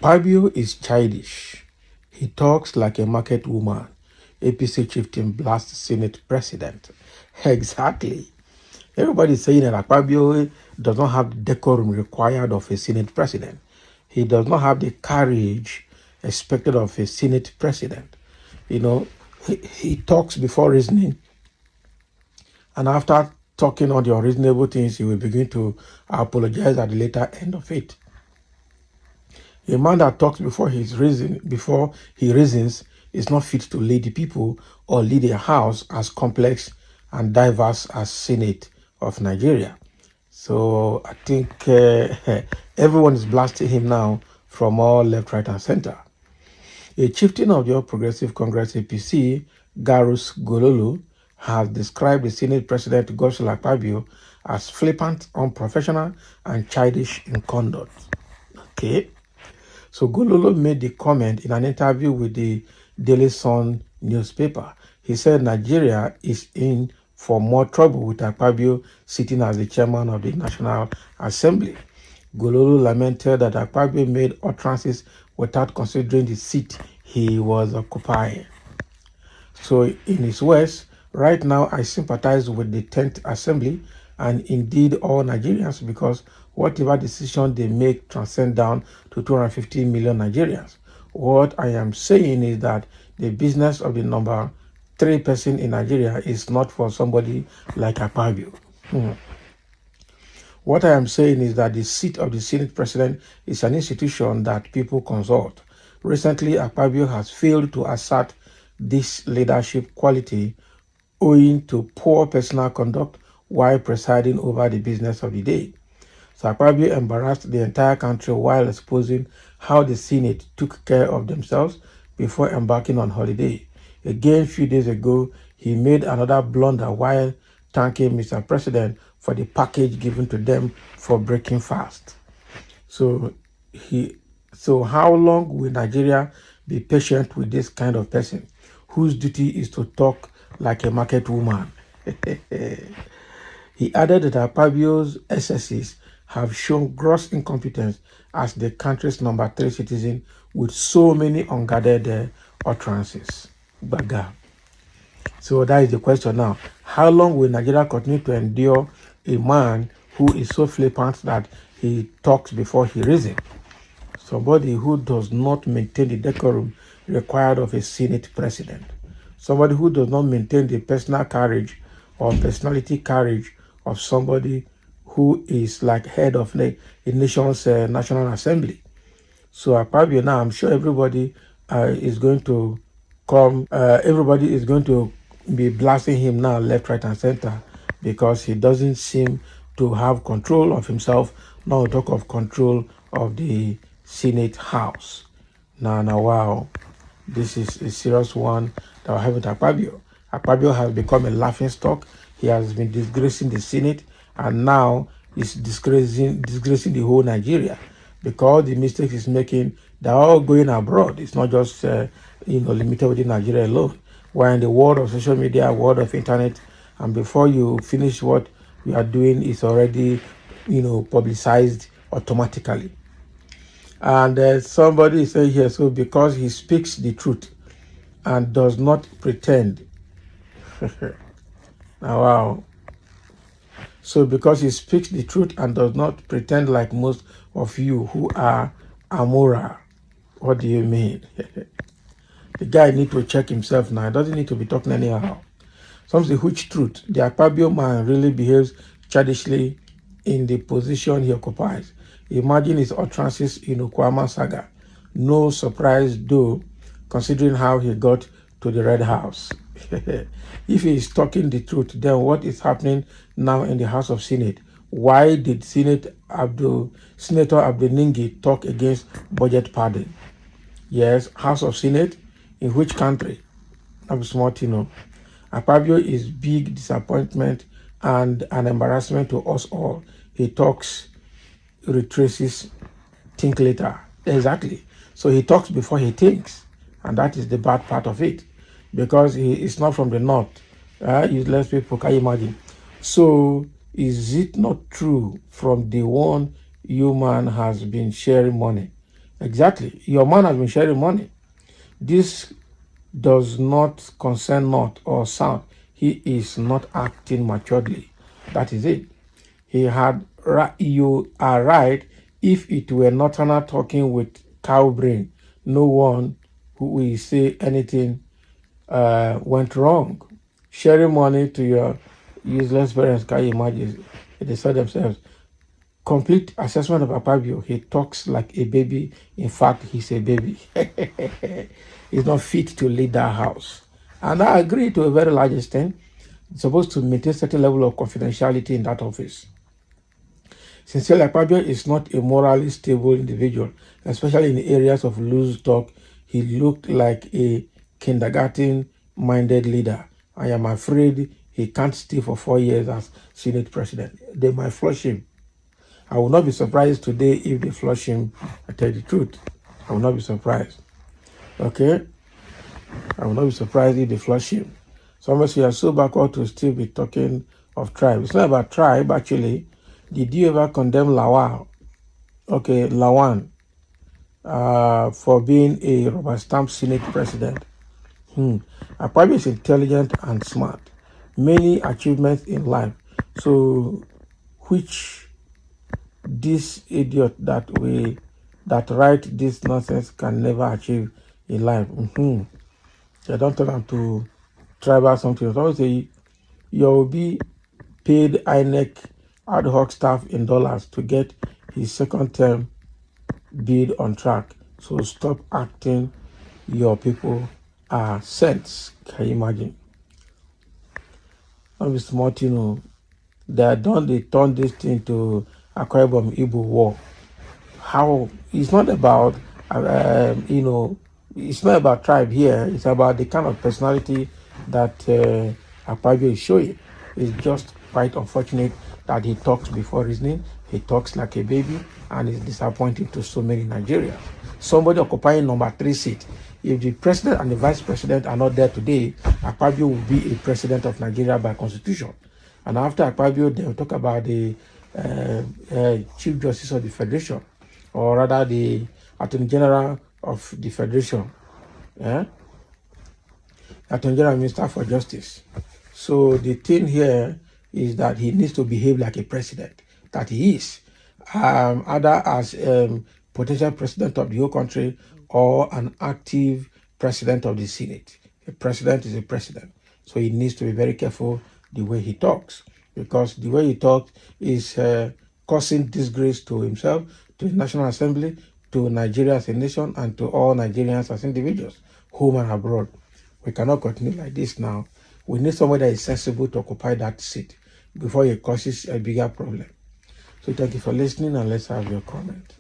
Akpabio is childish. He talks like a market woman. APC chieftain blasts Senate president. Exactly. Everybody is saying that Akpabio does not have the decorum required of a Senate president. He does not have the courage expected of a Senate president. You know, he talks before reasoning, and after talking on the unreasonable things, he will begin to apologize at the later end of it. A man that talks before he reasons is not fit to lead the people or lead a house as complex and diverse as Senate of Nigeria. So I think everyone is blasting him now from all left, right, and center. A chieftain of the All Progressive Congress APC, Garus Gololo, has described the Senate President Godswill Akpabio as flippant, unprofessional, and childish in conduct. Okay. So Gololo made the comment in an interview with the Daily Sun newspaper. He said Nigeria is in for more trouble with Akpabio sitting as the chairman of the National Assembly. Gololo lamented that Akpabio made utterances without considering the seat he was occupying. So in his words, right now I sympathize with the 10th Assembly and indeed all Nigerians because whatever decision they make transcend down to 250 million Nigerians. What I am saying is that the business of the number 3 person in Nigeria is not for somebody like Akpabio. What I am saying is that the seat of the Senate President is an institution that people consult. Recently, Akpabio has failed to assert this leadership quality owing to poor personal conduct while presiding over the business of the day. So Akpabio embarrassed the entire country while exposing how the Senate took care of themselves before embarking on holiday. Again, a few days ago, he made another blunder while thanking Mr. President for the package given to them for breaking fast. So how long will Nigeria be patient with this kind of person whose duty is to talk like a market woman? He added that Akpabio's excesses have shown gross incompetence as the country's number 3 citizen with so many unguarded utterances. Baga. So that is the question now. How long will Nigeria continue to endure a man who is so flippant that he talks before he reasons? Somebody who does not maintain the decorum required of a Senate president. Somebody who does not maintain the personal courage or personality courage of somebody who is like head of a nation's National Assembly. So Akpabio now, I'm sure everybody is going to come, everybody is going to be blasting him now left, right, and center because he doesn't seem to have control of himself, not talk of control of the Senate House. Now, wow, this is a serious one that we're having with Akpabio. Akpabio has become a laughing stock. He has been disgracing the Senate, and now he's disgracing the whole Nigeria because the mistakes he's making, they're all going abroad. It's not just limited within Nigeria alone. We're in the world of social media, world of internet, and before you finish what you are doing, it's already publicized automatically. And somebody is saying here, so because he speaks the truth and does not pretend. Now, wow. So because he speaks the truth and does not pretend like most of you who are amoral, what do you mean? The guy needs to check himself now. He doesn't need to be talking anyhow. Something which truth. The Akpabio man really behaves childishly in the position he occupies. Imagine his utterances in Okwama saga. No surprise though, considering how he got to the Red House. If he is talking the truth, then what is happening now in the House of Senate? Why did Senator Abdul Ningi talk against budget padding? Yes, House of Senate. In which country? I'm smart, Akpabio is big disappointment and an embarrassment to us all. He talks, retraces, think later. Exactly. So he talks before he thinks. And that is the bad part of it. Because he is not from the north. Useless people, can you imagine? So is it not true from the one human has been sharing money? Exactly. Your man has been sharing money. This does not concern North or South. He is not acting maturely. That is it. You are right. If it were Northerner talking with cow brain, no one who will say anything went wrong. Sharing money to your useless parents, can you imagine? They saw themselves. Complete assessment of Akpabio. He talks like a baby. In fact, he's a baby. He's not fit to lead that house. And I agree to a very large extent. It's supposed to maintain a certain level of confidentiality in that office. Sincerely, Akpabio is not a morally stable individual, especially in the areas of loose talk. He looked like a kindergarten-minded leader. I am afraid he can't stay for 4 years as Senate president. They might flush him. I will not be surprised today if they flush him. I tell you the truth. I will not be surprised. Okay? I will not be surprised if they flush him. Some of us are so backward to still be talking of tribe. It's not about tribe, actually. Did you ever condemn Lawan? Okay, Lawan, for being a rubber stamp Senate president? Akpabio is intelligent and smart. Many achievements in life. So, which this idiot that write this nonsense can never achieve in life? I don't tell them to tribal something. I always say you'll be paid INEC ad hoc staff in dollars to get his second term bid on track. So stop acting your people are cents. Can you imagine? Not be smart, They turn this thing to Akwa Igbo war. How? It's not about it's not about tribe here. It's about the kind of personality that Akpabio is showing. It's just quite unfortunate that he talks before reasoning. He talks like a baby, and is disappointing to so many Nigerians. Somebody occupying number 3 seat. If the president and the vice president are not there today, Akpabio will be a president of Nigeria by constitution. And after Akpabio, they will talk about the Chief Justice of the Federation, or rather the Attorney General of the Federation. Attorney General Minister for Justice. So the thing here is that he needs to behave like a president, that he is, either as potential president of the whole country or an active president of the Senate. A president is a president. So he needs to be very careful the way he talks, because the way he talks is causing disgrace to himself, to the National Assembly, to Nigeria as a nation, and to all Nigerians as individuals, home and abroad. We cannot continue like this now. We need somebody that is sensible to occupy that seat before it causes a bigger problem. So thank you for listening, and let's have your comment.